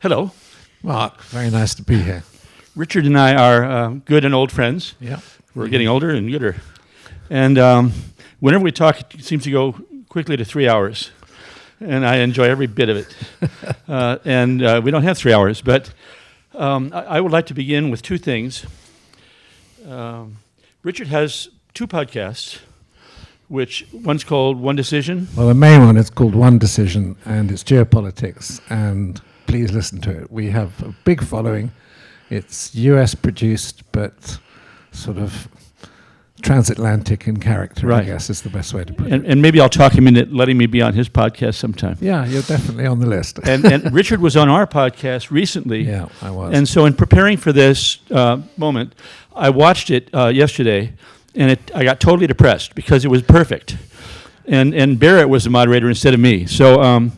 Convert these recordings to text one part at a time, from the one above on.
Hello. Mark, very nice to be here. Richard and I are good and old friends. Yeah. We're getting older and gooder. And whenever we talk, it seems to go quickly to 3 hours. And I enjoy every bit of it. And we don't have 3 hours, but I would like to begin with two things. Richard has two podcasts, which one's called One Decision. Well, the main one is called One Decision, and it's Geopolitics, and please listen to it. We have a big following. It's US produced, but sort of transatlantic in character, right. I guess is the best way to put it. And maybe I'll talk him into letting me be on his podcast sometime. Yeah, you're definitely on the list. and Richard was on our podcast recently. Yeah, I was. And so in preparing for this moment, I watched it yesterday, and I got totally depressed because it was perfect. And Barrett was the moderator instead of me. So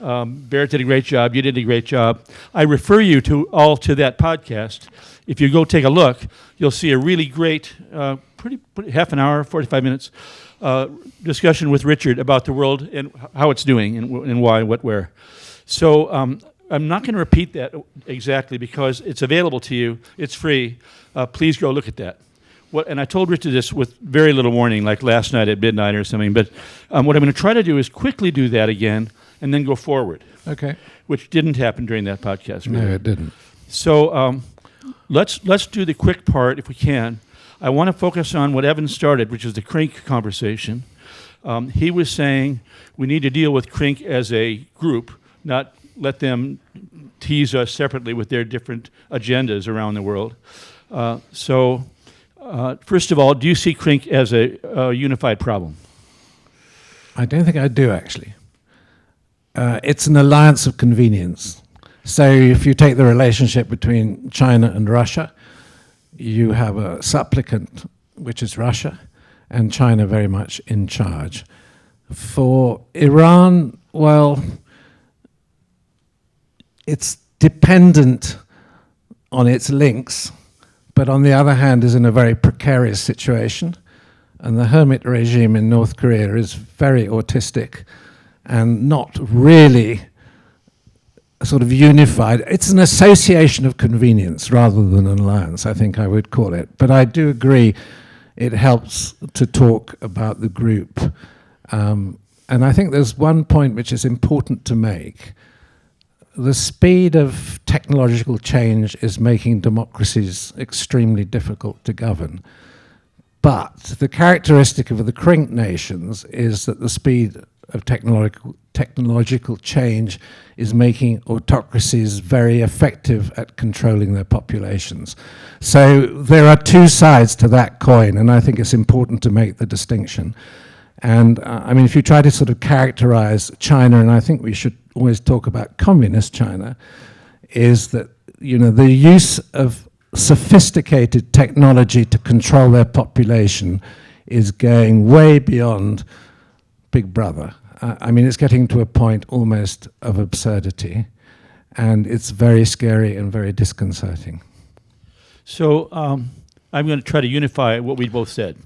Barrett did a great job. You did a great job. I refer you to that podcast. If you go take a look, you'll see a really great, pretty half an hour, 45 minutes discussion with Richard about the world and how it's doing and why, what, where. So I'm not going to repeat that exactly because it's available to you. It's free. Please go look at that. And I told Richard this with very little warning, like last night at midnight or something. But what I'm going to try to do is quickly do that again and then go forward. Okay. Which didn't happen during that podcast. Really. No, it didn't. So let's do the quick part if we can. I want to focus on what Evan started, which is the Crink Conversation. He was saying we need to deal with Crink as a group, not let them tease us separately with their different agendas around the world. First of all, do you see Crink as a unified problem? I don't think I do, actually. It's an alliance of convenience. So if you take the relationship between China and Russia, you have a supplicant, which is Russia, and China very much in charge. For Iran, well, it's dependent on its links, but on the other hand is in a very precarious situation. And the hermit regime in North Korea is very autistic and not really sort of unified. It's an association of convenience rather than an alliance, I think I would call it. But I do agree it helps to talk about the group. And I think there's one point which is important to make. The speed of technological change is making democracies extremely difficult to govern. But the characteristic of the Crink nations is that the speed of technological change is making autocracies very effective at controlling their populations. So there are two sides to that coin, and I think it's important to make the distinction. And I mean, if you try to sort of characterize China, and I think we should always talk about communist China, is that, you know, the use of sophisticated technology to control their population is going way beyond Big Brother. I mean, it's getting to a point almost of absurdity, and it's very scary and very disconcerting. So I'm going to try to unify what we both said.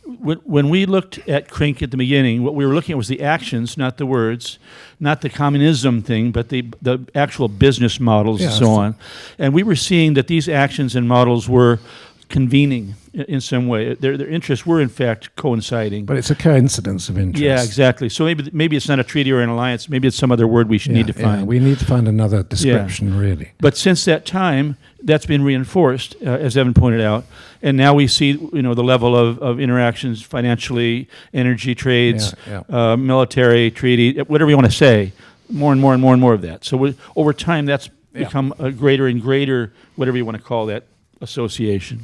When we looked at Crink at the beginning, what we were looking at was the actions, not the words, not the communism thing, but the actual business models and so on. And we were seeing that these actions and models were convening in some way. Their interests were, in fact, coinciding. But it's a coincidence of interest. Yeah, exactly. So maybe it's not a treaty or an alliance. Maybe it's some other word we should need to find. Yeah, we need to find another description, really. But since that time, that's been reinforced, as Evan pointed out. And now we see, you know, the level of interactions financially, energy trades, military treaty, whatever you want to say, more and more and more and more of that. So over time, that's become a greater and greater, whatever you want to call that, association.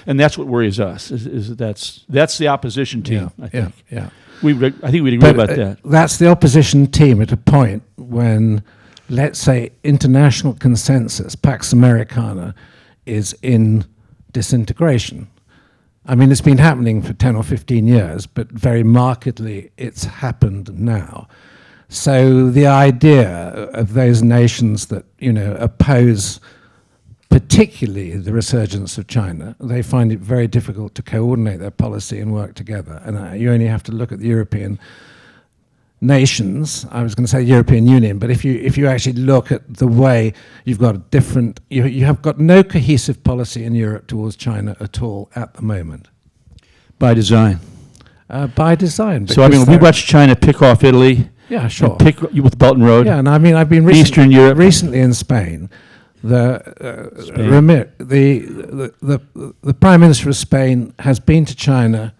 And that's what worries us, is that's the opposition team, I think. I think we'd agree about that. That's the opposition team at a point when, let's say, international consensus, Pax Americana, is in disintegration. I mean, it's been happening for 10 or 15 years, but very markedly it's happened now. So the idea of those nations that, you know, oppose particularly the resurgence of China, they find it very difficult to coordinate their policy and work together. And you only have to look at the European nations, I was going to say European Union, but if you actually look at the way you've got a different, you have got no cohesive policy in Europe towards China at all at the moment. By design. By design. So, I mean, we watched China pick off Italy. Yeah, sure. Pick with the Belt and Road. Yeah, and I mean, I've been Eastern Europe. recently in Spain. The Prime Minister of Spain has been to China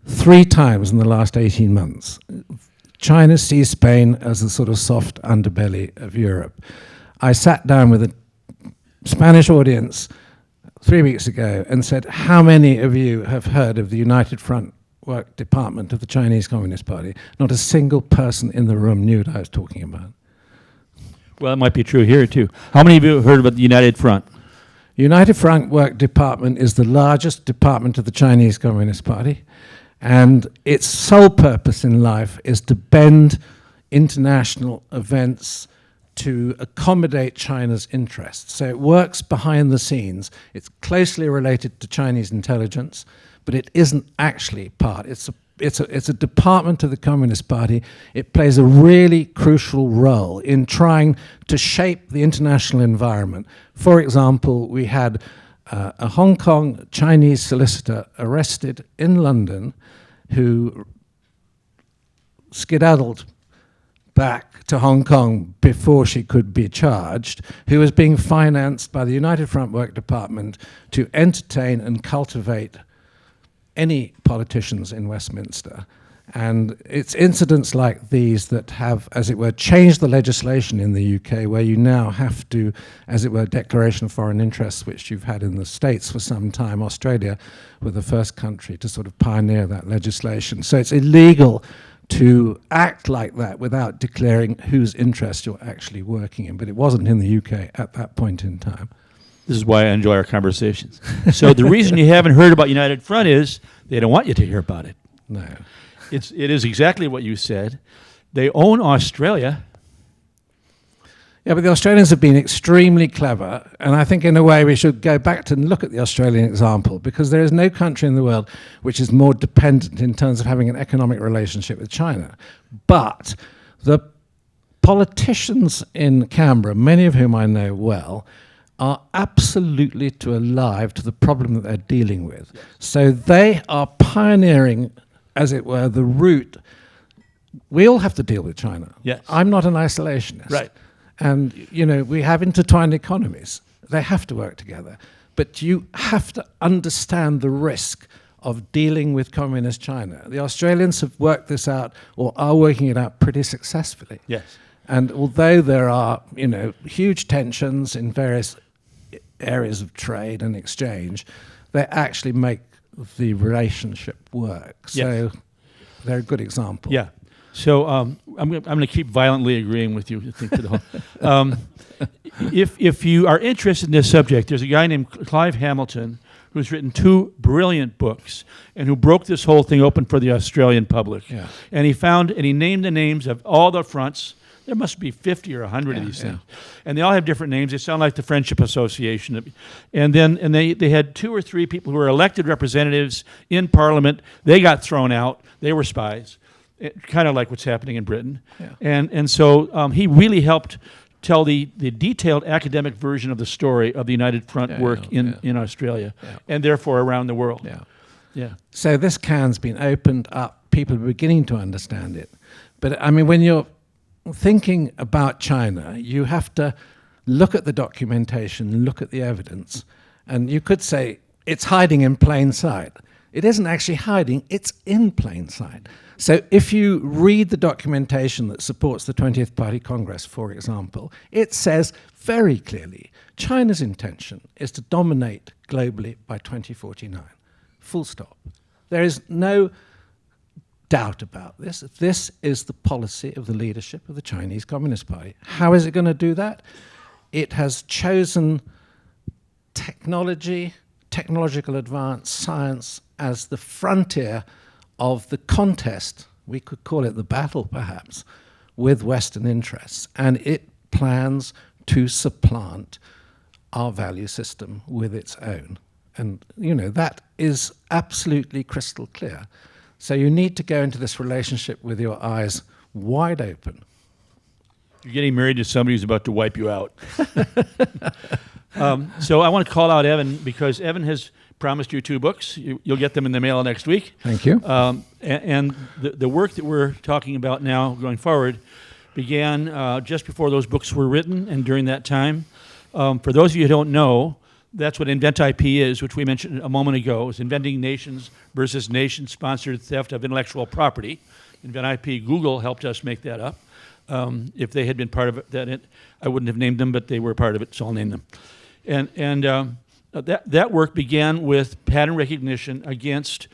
3 times in the last 18 months. China sees Spain as the sort of soft underbelly of Europe. I sat down with a Spanish audience 3 weeks ago and said, how many of you have heard of the United Front Work Department of the Chinese Communist Party? Not a single person in the room knew what I was talking about. Well, it might be true here, too. How many of you have heard about the United Front? United Front Work Department is the largest department of the Chinese Communist Party, and its sole purpose in life is to bend international events to accommodate China's interests. So it works behind the scenes. It's closely related to Chinese intelligence, but it isn't actually part. It's a department of the Communist Party. It plays a really crucial role in trying to shape the international environment. For example, we had a Hong Kong Chinese solicitor arrested in London who skedaddled back to Hong Kong before she could be charged, who was being financed by the United Front Work Department to entertain and cultivate any politicians in Westminster. And it's incidents like these that have, as it were, changed the legislation in the UK, where you now have to, as it were, declaration of foreign interests, which you've had in the States for some time. Australia were the first country to sort of pioneer that legislation. So it's illegal to act like that without declaring whose interest you're actually working in. But it wasn't in the UK at that point in time. This is why I enjoy our conversations. So the reason you haven't heard about United Front is they don't want you to hear about it. No. It is exactly what you said. They own Australia. Yeah, but the Australians have been extremely clever, and I think in a way we should go back to look at the Australian example, because there is no country in the world which is more dependent in terms of having an economic relationship with China. But the politicians in Canberra, many of whom I know well, are absolutely alive to the problem that they're dealing with. Yes. So they are pioneering, as it were, the route. We all have to deal with China. Yes. I'm not an isolationist. Right. And, you know, we have intertwined economies. They have to work together. But you have to understand the risk of dealing with communist China. The Australians have worked this out, or are working it out, pretty successfully. Yes. And although there are, you know, huge tensions in various areas of trade and exchange, they actually make the relationship work. Yes. So they're a good example. Yeah. So I'm going to keep violently agreeing with you. I think, for the whole, if you are interested in this subject, there's a guy named Clive Hamilton who's written 2 brilliant books and who broke this whole thing open for the Australian public. Yeah. And he named the names of all the fronts. There must be 50 or 100 of these things. And they all have different names. They sound like the Friendship Association. And they had 2 or 3 people who were elected representatives in Parliament. They got thrown out. They were spies, kind of like what's happening in Britain. Yeah. And so he really helped tell the detailed academic version of the story of the United Front work in Australia and therefore around the world. Yeah. Yeah. So this can's been opened up. People are beginning to understand it. But I mean, when you're thinking about China, you have to look at the documentation, look at the evidence, and you could say it's hiding in plain sight. It isn't actually hiding, it's in plain sight. So if you read the documentation that supports the 20th Party Congress, for example, it says very clearly China's intention is to dominate globally by 2049. Full stop. There is no doubt about this. This is the policy of the leadership of the Chinese Communist Party. How is it going to do that? It has chosen technology, technological advance, science as the frontier of the contest, we could call it the battle perhaps, with Western interests. And it plans to supplant our value system with its own. And, you know, that is absolutely crystal clear. So you need to go into this relationship with your eyes wide open. You're getting married to somebody who's about to wipe you out. So I want to call out Evan because Evan has promised you 2 books. You'll get them in the mail next week. Thank you. And the work that we're talking about now going forward began just before those books were written and during that time. For those of you who don't know, that's what Invent IP is, which we mentioned a moment ago, is inventing nations versus nation-sponsored theft of intellectual property. Invent IP, Google helped us make that up. If they had been part of it, I wouldn't have named them, but they were part of it, so I'll name them. And that work began with pattern recognition against,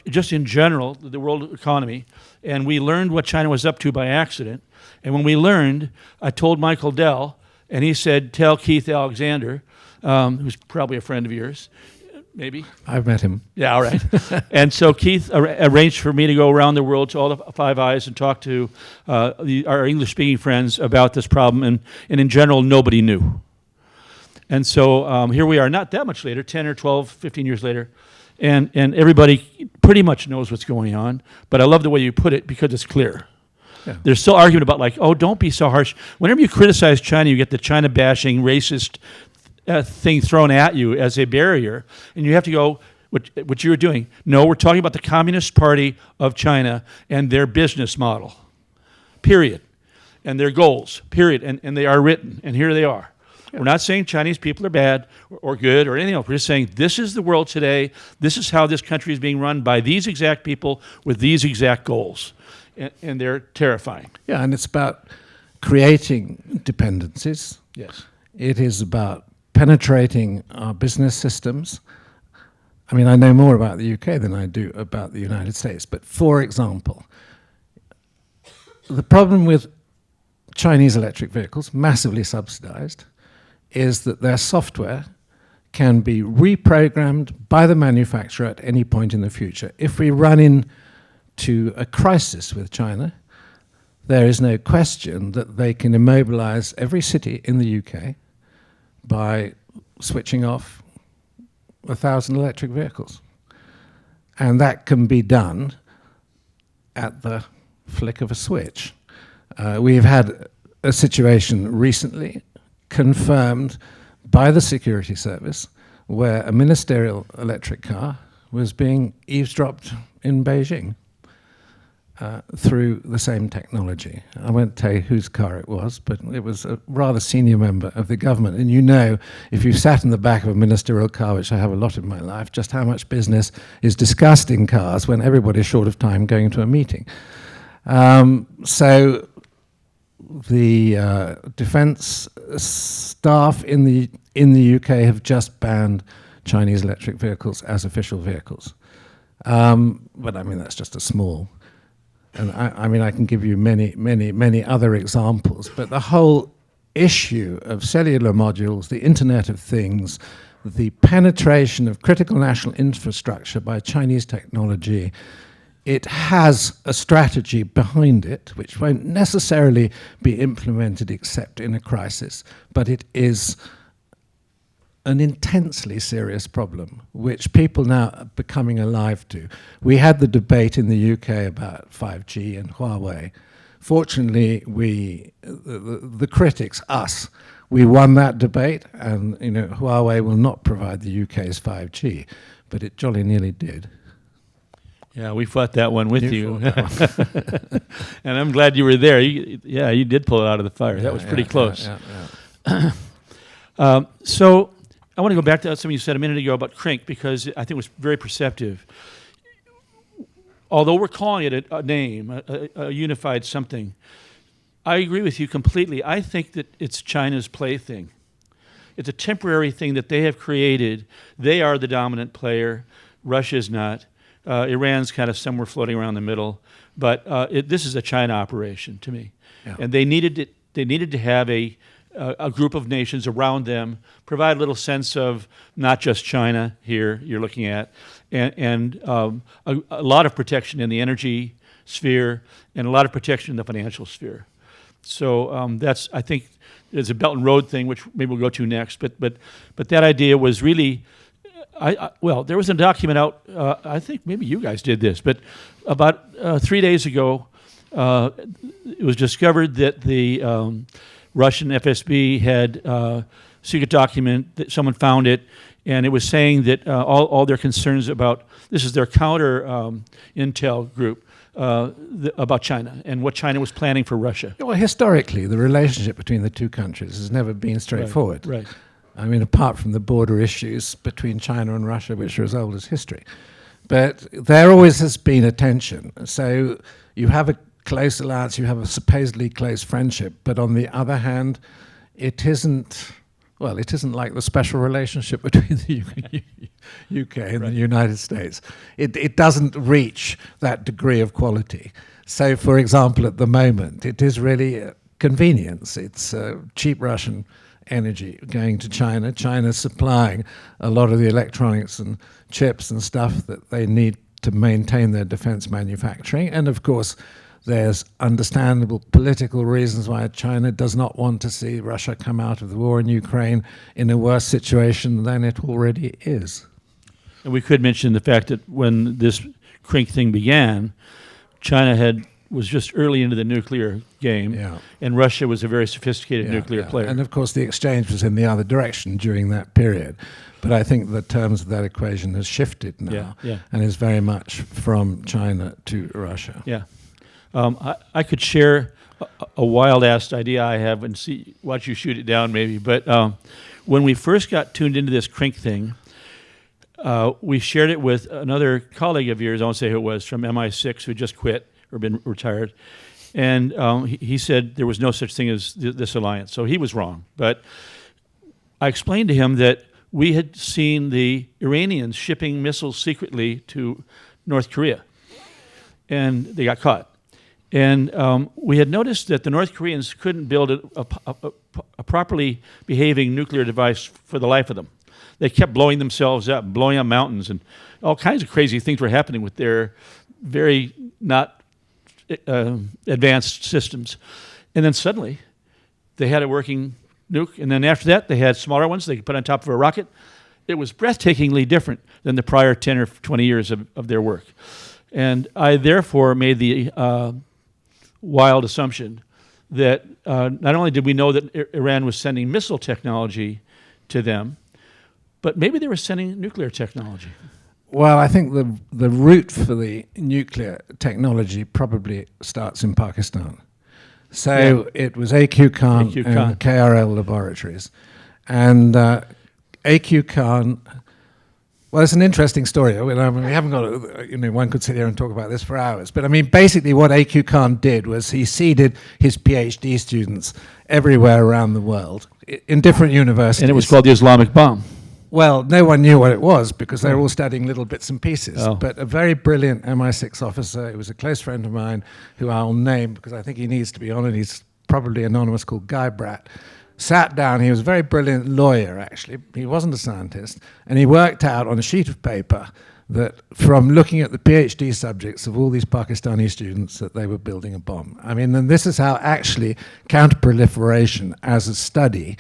just in general, the world economy. And we learned what China was up to by accident. And when we learned, I told Michael Dell, and he said, tell Keith Alexander, who's probably a friend of yours, maybe. I've met him. Yeah, all right. And so Keith arranged for me to go around the world to all the Five Eyes and talk to our English-speaking friends about this problem. And in general, nobody knew. And so here we are, not that much later, 10 or 12, 15 years later, and everybody pretty much knows what's going on. But I love the way you put it because it's clear. Yeah. There's still argument about like, oh, don't be so harsh. Whenever you criticize China, you get the China-bashing, racist thing thrown at you as a barrier, and you have to go, what you were doing. No, we're talking about the Communist Party of China and their business model, period, and their goals, period, and they are written, and here they are. Yeah. We're not saying Chinese people are bad or good or anything else. We're just saying this is the world today. This is how this country is being run by these exact people with these exact goals, and they're terrifying. Yeah, and it's about creating dependencies. Yes. It is about penetrating our business systems. I mean, I know more about the UK than I do about the United States. But for example, the problem with Chinese electric vehicles, massively subsidized, is that their software can be reprogrammed by the manufacturer at any point in the future. If we run into a crisis with China, there is no question that they can immobilize every city in the UK by switching off 1,000 electric vehicles. And that can be done at the flick of a switch. We've had a situation recently confirmed by the security service where a ministerial electric car was being eavesdropped in Beijing through the same technology. I won't tell you whose car it was, but it was a rather senior member of the government. And you know, if you sat in the back of a ministerial car, which I have a lot in my life, just how much business is discussed in cars when everybody's short of time going to a meeting. So the defense staff in the UK have just banned Chinese electric vehicles as official vehicles. But I mean, that's just a small. And I mean, I can give you many other examples, but the whole issue of cellular modules, the Internet of Things, the penetration of critical national infrastructure by Chinese technology, it has a strategy behind it, which won't necessarily be implemented except in a crisis, but it is an intensely serious problem, which people now are becoming alive to. We had the debate in the UK about 5G and Huawei. Fortunately, the critics, us, we won that debate, and you know, Huawei will not provide the UK's 5G, but it jolly nearly did. Yeah, we fought that one with you. And I'm glad you were there. You did pull it out of the fire. That was pretty close. So I want to go back to something you said a minute ago about Crink, because I think it was very perceptive. Although we're calling it a name, a unified something, I agree with you completely. I think that it's China's plaything. It's a temporary thing that they have created. They are the dominant player. Russia's not. Iran's kind of somewhere floating around the middle. But this is a China operation to me. Yeah. And they needed to have a group of nations around them, provide a little sense of not just China here you're looking at, and a lot of protection in the energy sphere and a lot of protection in the financial sphere. So that's, I think, there's a Belt and Road thing, which maybe we'll go to next. But that idea was really, well, there was a document out, I think maybe you guys did this, but about 3 days ago, it was discovered that the Russian FSB had a secret document that someone found it, and it was saying that all their concerns about, this is their counter intel group, about China and what China was planning for Russia. Well, historically, the relationship between the two countries has never been straightforward. Right. I mean, apart from the border issues between China and Russia, which are as old as history. But there always has been a tension. So you have a close alliance, you have a supposedly close friendship, but on the other hand, it isn't like the special relationship between the UK and the United States. It doesn't reach that degree of quality. So, for example, at the moment, it is really convenience. It's cheap Russian energy going to China. China's supplying a lot of the electronics and chips and stuff that they need to maintain their defense manufacturing. And of course, there's understandable political reasons why China does not want to see Russia come out of the war in Ukraine in a worse situation than it already is. And we could mention the fact that when this Crink thing began, China was just early into the nuclear game, and Russia was a very sophisticated nuclear player. And of course, the exchange was in the other direction during that period. But I think the terms of that equation has shifted now, and is very much from China to Russia. Yeah. I could share a wild-ass idea I have and watch you shoot it down maybe. But when we first got tuned into this Crink thing, we shared it with another colleague of yours, I won't say who it was, from MI6 who just quit or been retired. And he said there was no such thing as this alliance. So he was wrong. But I explained to him that we had seen the Iranians shipping missiles secretly to North Korea. And they got caught. And we had noticed that the North Koreans couldn't build a properly behaving nuclear device for the life of them. They kept blowing themselves up, blowing up mountains, and all kinds of crazy things were happening with their very not advanced systems. And then suddenly, they had a working nuke, and then after that, they had smaller ones they could put on top of a rocket. It was breathtakingly different than the prior 10 or 20 years of their work. And I therefore made the wild assumption that not only did we know that Iran was sending missile technology to them, but maybe they were sending nuclear technology. Well, I think the route for the nuclear technology probably starts in Pakistan. So it was AQ Khan and KRL laboratories. And AQ Khan, well, it's an interesting story. We haven't got, one could sit here and talk about this for hours. But I mean, basically what AQ Khan did was he seeded his PhD students everywhere around the world in different universities. And it was called the Islamic bomb. Well, no one knew what it was because they were all studying little bits and pieces. Oh. But a very brilliant MI6 officer, who was a close friend of mine, who I'll name because I think he needs to be on it, he's probably anonymous, called Guy Bratt, sat down. He was a very brilliant lawyer, actually. He wasn't a scientist. And he worked out on a sheet of paper that from looking at the PhD subjects of all these Pakistani students that they were building a bomb. I mean, and this is how actually counterproliferation as a study,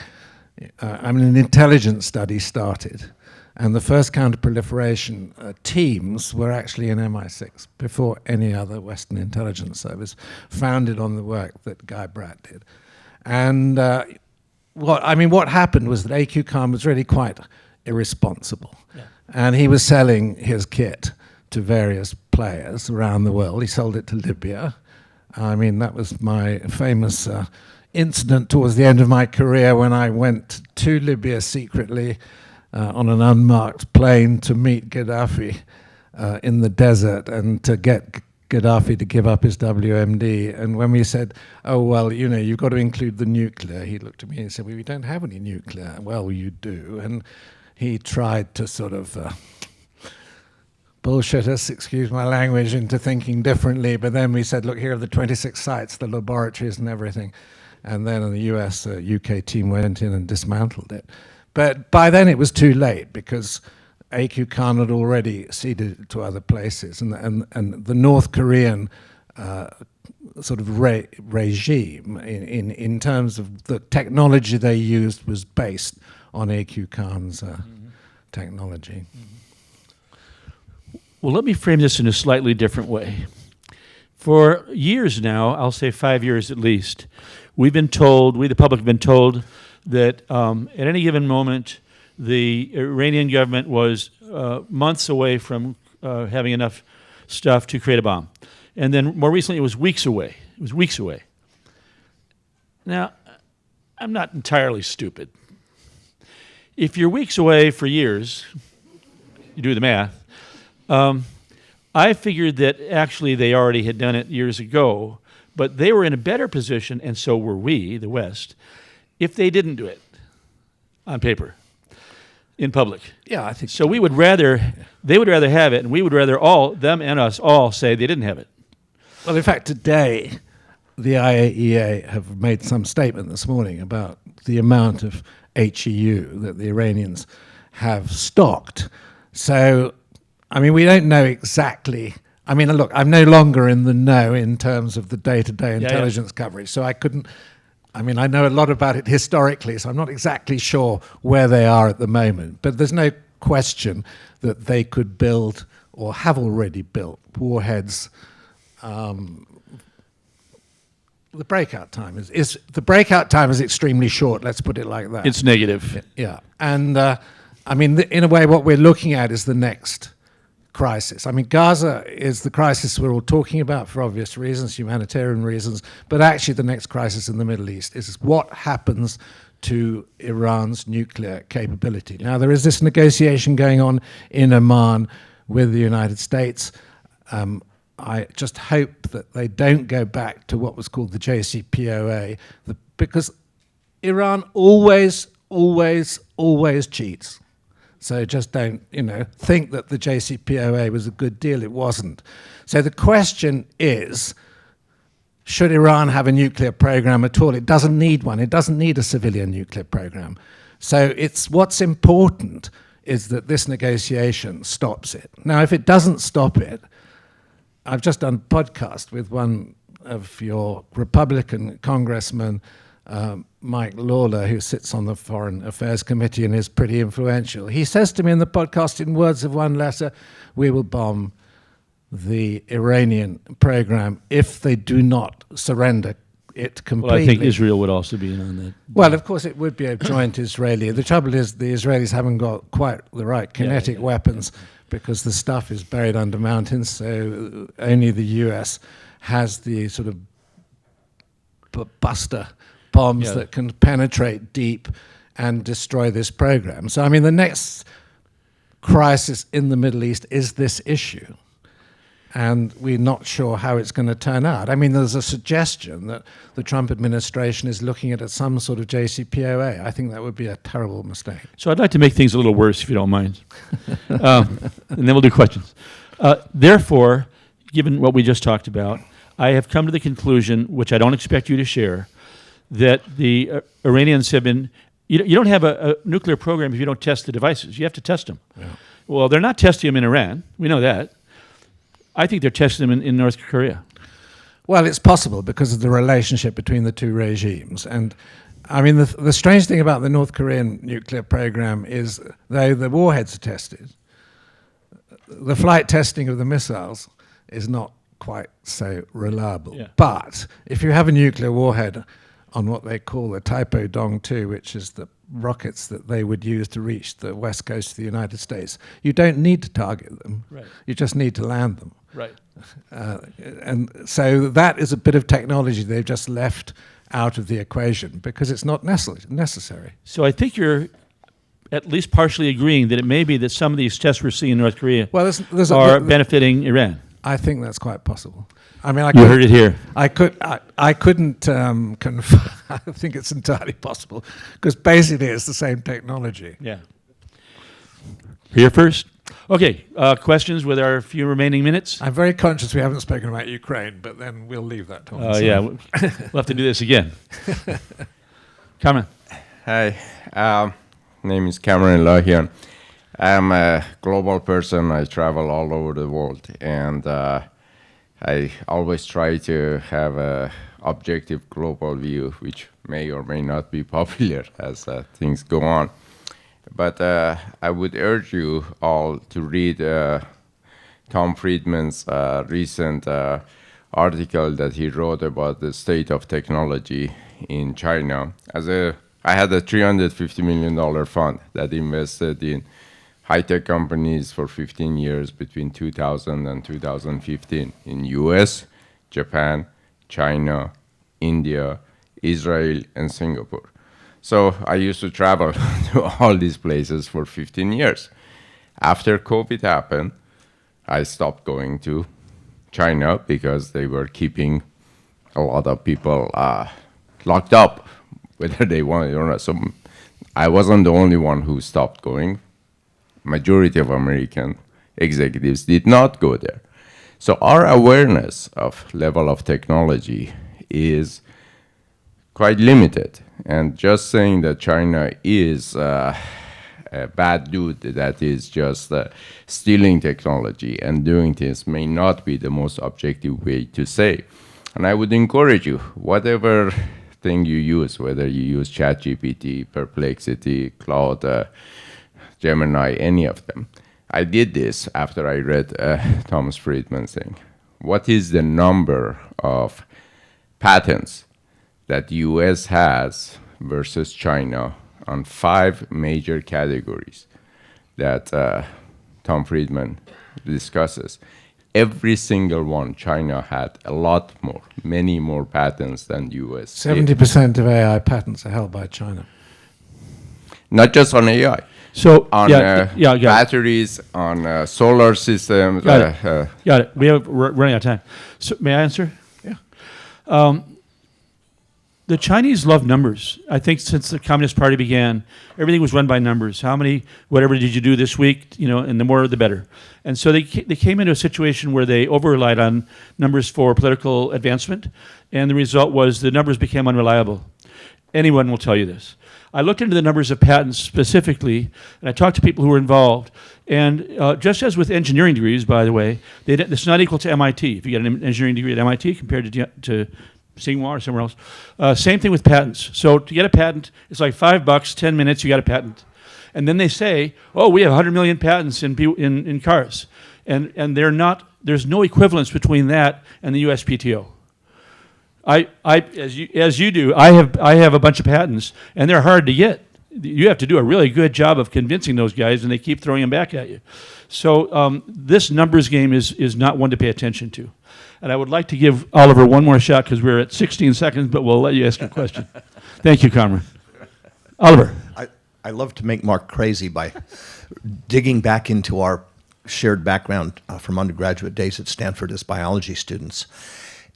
an intelligence study started. And the first counterproliferation teams were actually in MI6 before any other Western intelligence service, founded on the work that Guy Bratt did. And what happened was that AQ Khan was really quite irresponsible. Yeah. And he was selling his kit to various players around the world. He sold it to Libya. I mean, that was my famous incident towards the end of my career when I went to Libya secretly on an unmarked plane to meet Gaddafi in the desert and to get Gaddafi to give up his WMD. And when we said, oh, well, you've got to include the nuclear, he looked at me and said, well, we don't have any nuclear. Well, you do. And he tried to sort of bullshit us, excuse my language, into thinking differently. But then we said, look, here are the 26 sites, the laboratories and everything. And then the UK team went in and dismantled it. But by then it was too late because AQ Khan had already ceded it to other places. And the North Korean sort of regime in terms of the technology they used was based on AQ Khan's technology. Well, let me frame this in a slightly different way. For years now, I'll say 5 years at least, we've been told, we the public have been told, that at any given moment, the Iranian government was months away from having enough stuff to create a bomb. And then more recently, it was weeks away. It was weeks away. Now, I'm not entirely stupid. If you're weeks away for years, you do the math, I figured that actually they already had done it years ago, but they were in a better position, and so were we, the West, if they didn't do it on paper, in public. Yeah, I think So we would rather, they would rather have it, and we would rather all, them and us all, say they didn't have it. Well, in fact, today, the IAEA have made some statement this morning about the amount of HEU that the Iranians have stocked. So, I mean, we don't know exactly. I mean, look, I'm no longer in the know in terms of the day-to-day intelligence coverage, so I couldn't. I mean, I know a lot about it historically, so I'm not exactly sure where they are at the moment. But there's no question that they could build or have already built warheads. The breakout time is the breakout time is extremely short. Let's put it like that. It's negative. Yeah, and I mean, in a way, what we're looking at is the next crisis. I mean, Gaza is the crisis we're all talking about for obvious reasons, humanitarian reasons, but actually the next crisis in the Middle East is what happens to Iran's nuclear capability. Now, there is this negotiation going on in Oman with the United States. I just hope that they don't go back to what was called the JCPOA, because Iran always cheats. So just don't, think that the JCPOA was a good deal. It wasn't. So the question is, should Iran have a nuclear program at all? It doesn't need one. It doesn't need a civilian nuclear program. So what's important is that this negotiation stops it. Now, if it doesn't stop it, I've just done a podcast with one of your Republican congressmen, Mike Lawler, who sits on the Foreign Affairs Committee and is pretty influential. He says to me in the podcast, in words of one letter, we will bomb the Iranian program if they do not surrender it completely. Well, I think Israel would also be in on that. Well, of course, it would be a joint Israeli. The trouble is the Israelis haven't got quite the right kinetic weapons because the stuff is buried under mountains, so only the US has the sort of buster bombs that can penetrate deep and destroy this program. So, I mean, the next crisis in the Middle East is this issue. And we're not sure how it's going to turn out. I mean, there's a suggestion that the Trump administration is looking at some sort of JCPOA. I think that would be a terrible mistake. So I'd like to make things a little worse, if you don't mind. And then we'll do questions. Therefore, given what we just talked about, I have come to the conclusion, which I don't expect you to share, that the Iranians have been... You don't have a nuclear program if you don't test the devices. You have to test them. Yeah. Well, they're not testing them in Iran. We know that. I think they're testing them in North Korea. Well, it's possible because of the relationship between the two regimes. And I mean, the strange thing about the North Korean nuclear program is, though the warheads are tested, the flight testing of the missiles is not quite so reliable. Yeah. But if you have a nuclear warhead on what they call the Taepodong-2, which is the rockets that they would use to reach the west coast of the United States, you don't need to target them. Right. You just need to land them. Right. And so that is a bit of technology they've just left out of the equation because it's not necessary. So I think you're at least partially agreeing that it may be that some of these tests we're seeing in North Korea are benefiting Iran. I think that's quite possible. I mean, you heard it here. I couldn't confirm. I think it's entirely possible because basically it's the same technology. Yeah. Here first. Okay. Questions with our few remaining minutes? I'm very conscious we haven't spoken about Ukraine, but then we'll leave that to one side. Yeah. We'll have to do this again. Cameron. Hi. Name is Cameron Lohian. I'm a global person. I travel all over the world, and I always try to have a objective global view, which may or may not be popular as things go on. But I would urge you all to read Tom Friedman's recent article that he wrote about the state of technology in China. I had a $350 million fund that invested in high-tech companies for 15 years between 2000 and 2015 in US, Japan, China, India, Israel, and Singapore. So I used to travel to all these places for 15 years. After COVID happened, I stopped going to China because they were keeping a lot of people locked up, whether they wanted or not. So I wasn't the only one who stopped going. Majority of American executives did not go there. So our awareness of level of technology is quite limited. And just saying that China is a bad dude that is just stealing technology and doing things may not be the most objective way to say. And I would encourage you, whatever thing you use, whether you use ChatGPT, Perplexity, Claude, Gemini, any of them. I did this after I read Thomas Friedman's thing. What is the number of patents that US has versus China on 5 major categories that Tom Friedman discusses? Every single one, China had a lot more, many more patents than US. 70% of AI patents are held by China. Not just on AI. So On batteries, on solar systems. Got it. We're running out of time. So may I answer? Yeah. The Chinese love numbers. I think since the Communist Party began, everything was run by numbers. How many, whatever did you do this week, and the more the better. And so they came into a situation where they over-relied on numbers for political advancement, and the result was the numbers became unreliable. Anyone will tell you this. I looked into the numbers of patents specifically, and I talked to people who were involved. And just as with engineering degrees, by the way, it's not equal to MIT. If you get an engineering degree at MIT compared to Tsinghua or somewhere else. Same thing with patents. So to get a patent, it's like $5, 10 minutes, you got a patent. And then they say, oh, we have 100 million patents in cars. And there's no equivalence between that and the USPTO. As you do, I have a bunch of patents, and they're hard to get. You have to do a really good job of convincing those guys, and they keep throwing them back at you. So this numbers game is not one to pay attention to. And I would like to give Oliver one more shot because we're at 16 seconds, but we'll let you ask a question. Thank you, Comrade. Oliver. I love to make Mark crazy by digging back into our shared background from undergraduate days at Stanford as biology students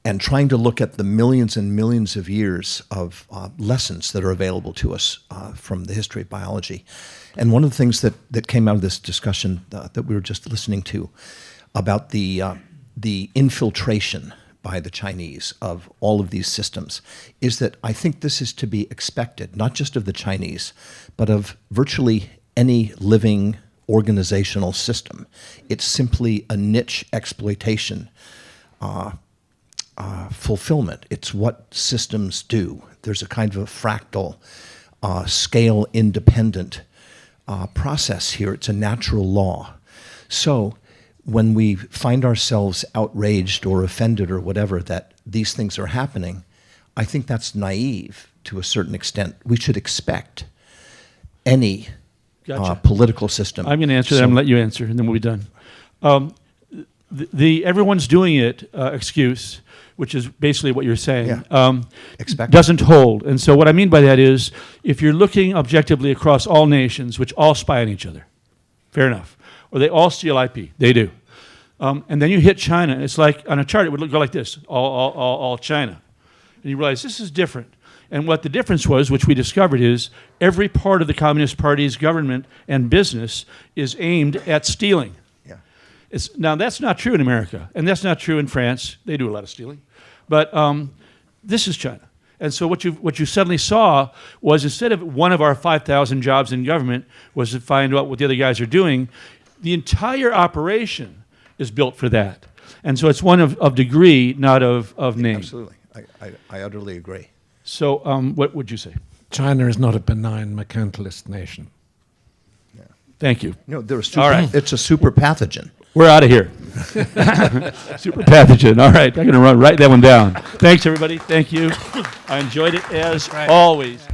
and trying to look at the millions and millions of years of lessons that are available to us from the history of biology. And one of the things that came out of this discussion that we were just listening to about the infiltration by the Chinese of all of these systems is that I think this is to be expected, not just of the Chinese, but of virtually any living organizational system. It's simply a niche exploitation fulfillment. It's what systems do. There's a kind of a fractal, scale-independent process here. It's a natural law. So when we find ourselves outraged or offended or whatever that these things are happening, I think that's naive to a certain extent. We should expect any political system. I'm going to answer that. I'm going to let you answer, and then we'll be done. The everyone's doing it excuse, which is basically what you're saying, doesn't hold. And so what I mean by that is if you're looking objectively across all nations, which all spy on each other, fair enough, or they all steal IP. They do. And then you hit China. It's like on a chart, it would go like this, all China. And you realize this is different. And what the difference was, which we discovered, is every part of the Communist Party's government and business is aimed at stealing. Yeah. Now, that's not true in America. And that's not true in France. They do a lot of stealing. But this is China. And so what you suddenly saw was instead of one of our 5,000 jobs in government was to find out what the other guys are doing, the entire operation is built for that. And so it's one of degree, not of name. Absolutely. I utterly agree. So what would you say? China is not a benign mercantilist nation. Thank you. No, All right. It's a super pathogen. We're out of here. Super pathogen. All right, I'm going to write that one down. Thanks, everybody. Thank you. I enjoyed it as always.